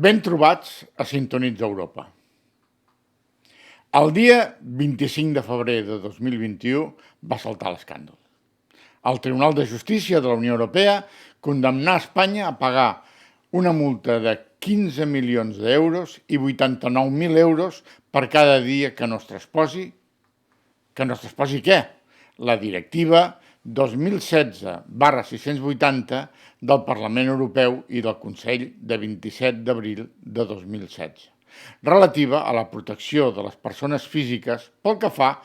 Ben trobats a Sintonitza Europa. El dia 25 de febrer de 2021 va saltar l'escàndol. El Tribunal de Justícia de la Unió Europea condemnà Espanya a pagar una multa de 15 milions d'euros i 89.000 euros per cada dia que no es transposi. Que no es transposi què? La directiva 2016/680 del Parlament Europeu i del Consell de 27 d'abril de 2016, relativa a la protecció de les persones físiques pel que fa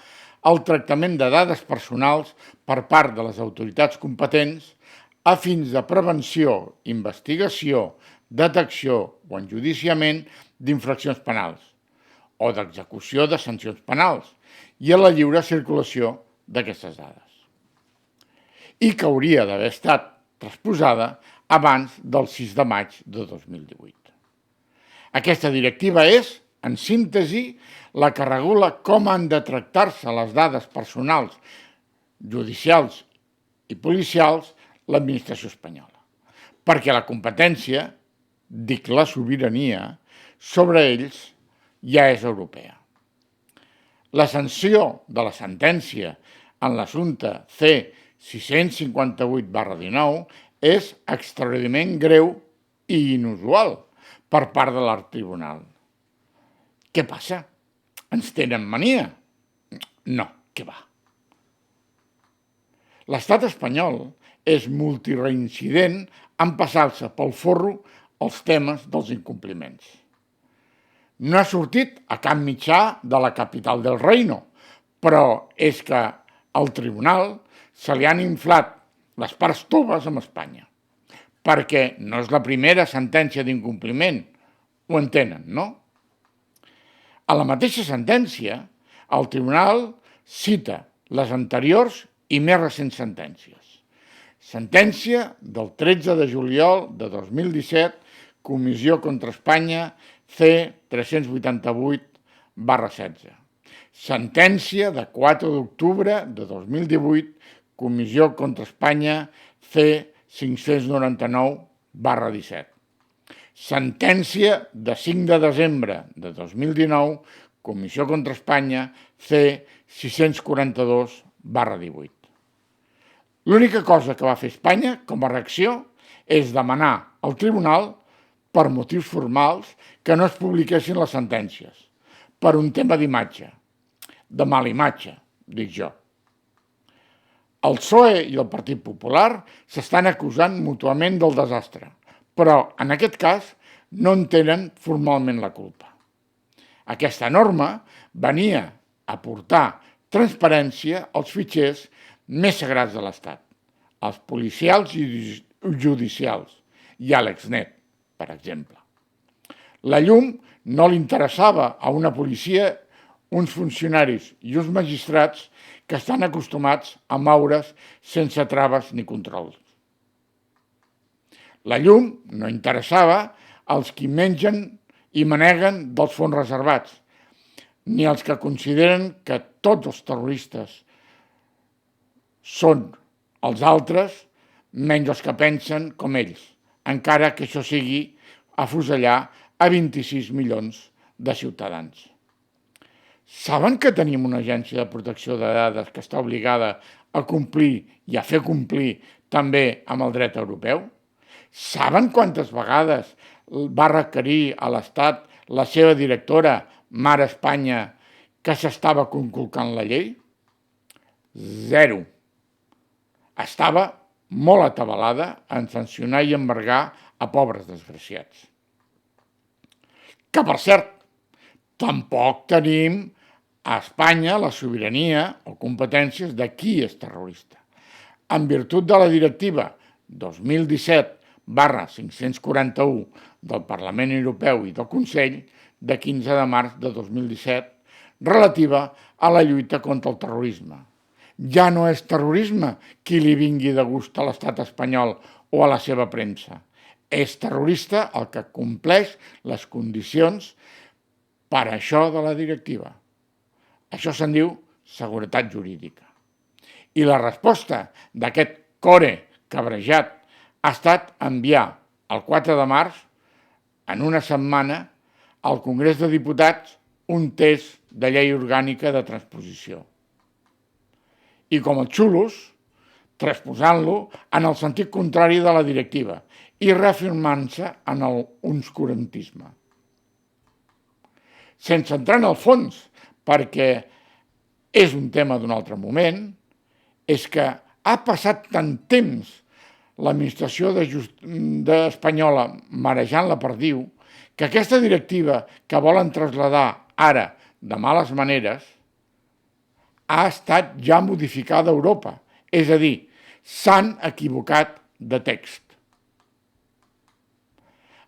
al tractament de dades personals per part de les autoritats competents a fins de prevenció, investigació, detecció o enjudiciament d'infraccions penals o d'execució de sancions penals i a la lliure circulació d'aquestes dades, i que hauria d'haver estat transposada abans del 6 de maig de 2018. Aquesta directiva és, en síntesi, la que regula com han de tractar-se les dades personals, judicials i policials l'administració espanyola, perquè la competència, dic la sobirania, sobre ells ja és europea. La sanció de la sentència en l'assumpte C-658/19 és extraordinàriament greu i inusual per part de l'Alt Tribunal. Què passa? Ens tenen mania? No, què va. L'estat espanyol és multireincident en passar-se pel forro els temes dels incompliments. No ha sortit a cap mitjà de la capital del reino, però és que al tribunal se li han inflat les parts toves amb Espanya, perquè no és la primera sentència d'incompliment, ho entenen, no? A la mateixa sentència, el tribunal cita les anteriors i més recents sentències. Sentència del 13 de juliol de 2017, Comissió contra Espanya, C-388/16. Sentència de 4 d'octubre de 2018, Comissió contra Espanya, C-599/17. Sentència de 5 de desembre de 2019, Comissió contra Espanya, C-642/18. L'única cosa que va fer Espanya com a reacció és demanar al tribunal, per motius formals, que no es publiquessin les sentències, per un tema d'imatge, de mala imatge, dic jo. El PSOE i el Partit Popular s'estan acusant mútuament del desastre, però en aquest cas no en tenen formalment la culpa. Aquesta norma venia a portar transparència als fitxers més sagrats de l'Estat, als policials i judicials i a l'Exnet, per exemple. La llum no li interessava a una policia, uns funcionaris i uns magistrats que estan acostumats a moure's sense traves ni controls. La llum no interessava als qui mengen i maneguen dels fons reservats, ni als que consideren que tots els terroristes són els altres, menys els que pensen com ells, encara que això sigui afusellar a 26 milions de ciutadans. Saben que tenim una agència de protecció de dades que està obligada a complir i a fer complir també amb el dret europeu? Saben quantes vegades va requerir a l'Estat la seva directora, Mare Espanya, que s'estava conculcant la llei? 0. Estava molt atabalada en sancionar i embargar a pobres desgraciats. Que, per cert, tampoc tenim a Espanya la sobirania o competències de qui és terrorista. En virtut de la directiva 2017/541 del Parlament Europeu i del Consell de 15 de març de 2017, relativa a la lluita contra el terrorisme. Ja no és terrorisme qui li vingui de gust a l'estat espanyol o a la seva premsa. És terrorista el que compleix les condicions per això de la directiva. Això se'n diu seguretat jurídica. I la resposta d'aquest core cabrejat ha estat enviar el 4 de març en una setmana al Congrés de Diputats un text de llei orgànica de transposició. I com els xulos, transposant-lo en el sentit contrari de la directiva i reafirmant-se en l'obscurantisme. Sense entrar en el fons, perquè és un tema d'un altre moment, és que ha passat tant temps l'administració espanyola marejant la perdiu que aquesta directiva que volen traslladar ara de males maneres ha estat ja modificada a Europa, és a dir, s'han equivocat de text.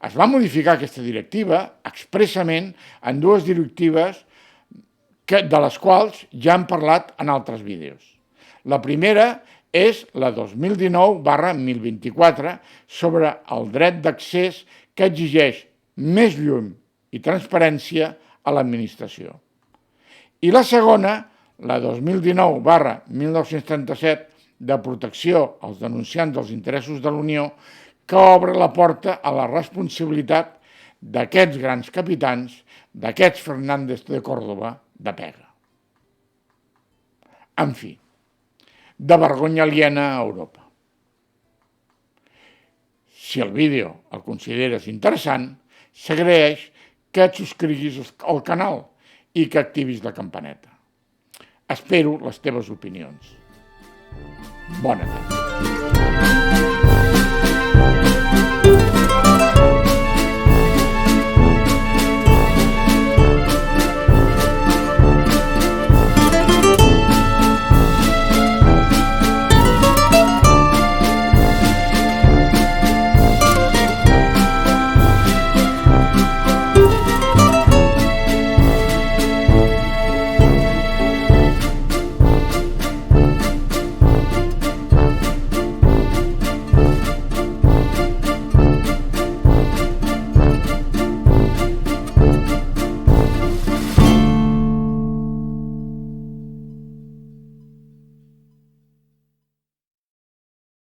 Es va modificar aquesta directiva expressament en dues directives de les quals ja hem parlat en altres vídeos. La primera és la 2019/1024 sobre el dret d'accés que exigeix més llum i transparència a l'administració. I la segona, la 2019/1937 de protecció als denunciants dels interessos de l'Unió, que obre la porta a la responsabilitat d'aquests grans capitans, d'aquests Fernández de Córdoba, de pega. En fi, de vergonya aliena a Europa. Si el vídeo el consideres interessant, s'agraeix que et subscriguis al canal i que activis la campaneta. Espero les teves opinions. Bona tarda.